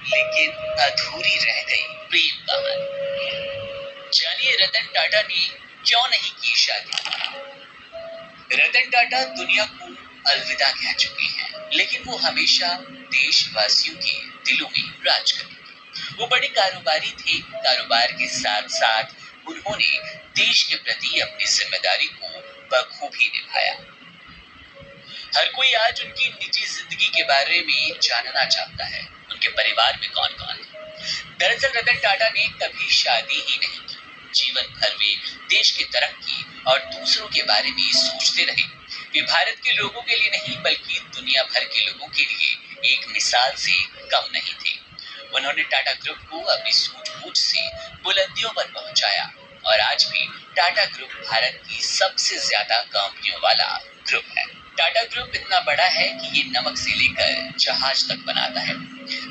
लेकिन अधूरी रह गई प्रेम कहानी। जानिए रतन टाटा ने क्यों नहीं की शादी। रतन टाटा दुनिया को अलविदा कह चुके हैं, लेकिन वो हमेशा देशवासियों के दिलों में राज करेंगे। वो बड़े कारोबारी थे। कारोबार के साथ साथ उन्होंने देश के प्रति अपनी जिम्मेदारी को बखूबी निभाया। हर कोई आज उनकी निजी जिंदगी के बारे में जानना चाहता है। उनके परिवार में कौन कौन है। दरअसल रतन टाटा ने कभी शादी ही नहीं की। जीवन भर वे देश की तरक्की और दूसरों के बारे में सोचते रहे। वे भारत के लोगों के लिए नहीं बल्कि दुनिया भर के लोगों के लिए एक मिसाल से कम नहीं थे। उन्होंने टाटा ग्रुप को अपनी सूझबूझ से बुलंदियों पर पहुंचाया और आज भी टाटा ग्रुप भारत की सबसे ज्यादा कंपनियों वाला ग्रुप है। टाटा ग्रुप इतना बड़ा है कि ये नमक से लेकर जहाज तक बनाता है।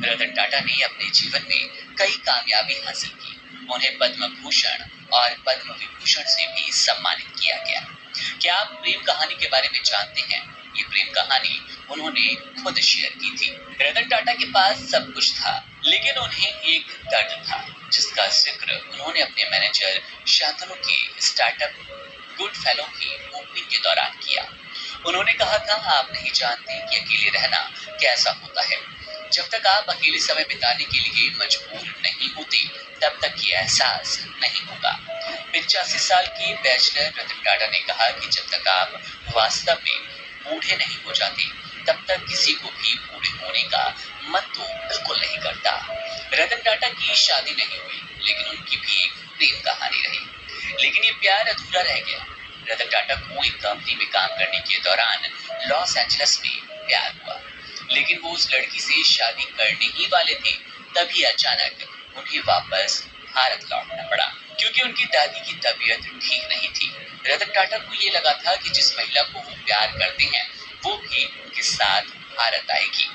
रतन टाटा ने अपने जीवन में कई कामयाबी हासिल की। उन्हें पद्म भूषण और पद्म विभूषण से भी सम्मानित किया गया। क्या आप प्रेम कहानी के बारे में जानते हैं? ये प्रेम कहानी उन्होंने खुद शेयर की थी। रतन टाटा के पास सब कुछ था, लेकिन उन्हें एक दर्द था जिसका जिक्र उन्होंने अपने मैनेजर शांतनु के स्टार्टअप गुड फेलो की ओपनिंग के दौरान किया। उन्होंने कहा था, आप नहीं जानते कि अकेले रहना कैसा होता है। जब तक आप अकेले समय बिताने के लिए मजबूर नहीं होते, तब तक ये एहसास नहीं होगा। 85 साल के बैचलर रतन टाटा ने कहा कि जब तक आप वास्तव में बूढ़े नहीं हो जाते, तब तक किसी को भी बूढ़े होने का मन तो बिल्कुल नहीं करता। रतन टाटा की शादी नहीं हुई, लेकिन उनकी भी एक प्रेम कहानी रही। लेकिन ये प्यार अधूरा रह गया। रतन टाटा को एक कंपनी में काम करने के दौरान लॉस एंजलिस में प्यार हुआ, लेकिन वो उस लड़की से शादी करने ही वाले थे। तभी अचानक उन्हें वापस भारत लौटना पड़ा, क्योंकि उनकी दादी की तबीयत ठीक नहीं थी। रतन टाटा को ये लगा था कि जिस महिला को वो प्यार करते हैं, वो भी उनके साथ भारत आएगी।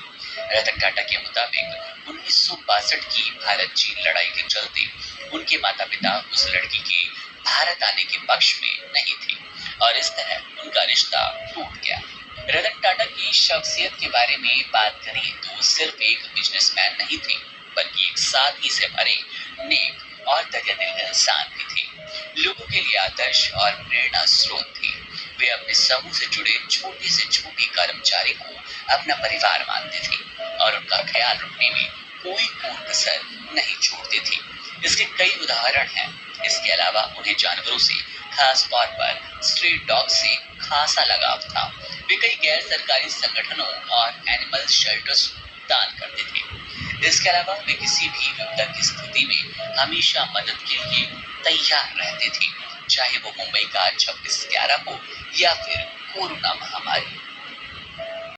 रतन टाटा के मुताबिक 1962 की भारत चीन लड़ाई के चलते उनके माता पिता उस लड़की के भारत आने के पक्ष में नहीं थे और इस तरह उनका रिश्ता टूट गया। रतन टाटा की शख्सियत के बारे में बात करें तो सिर्फ एक बिजनेसमैन नहीं थे, बल्कि एक सादगी से भरे, नेक और दरियादिल इंसान भी थे। लोगों के लिए आदर्श और प्रेरणा स्रोत थे। वे अपने समूह से जुड़े छोटे से छोटे कर्मचारी को अपना परिवार मानते थे और उनका ख्याल रखने में कोई कसर नहीं छोड़ते थे। इसके कई उदाहरण हैं। इसके अलावा उन्हें जानवरों से, खास तौर पर स्ट्रीट डॉग से खासा लगाव था। वे कई गैर सरकारी संगठनों और एनिमल शेल्टर्स दान करते थे। इसके अलावा वे किसी भी विपदा की स्थिति में हमेशा मदद के लिए तैयार रहते थे, चाहे वो मुंबई का 26/11 हो या फिर कोरोना महामारी।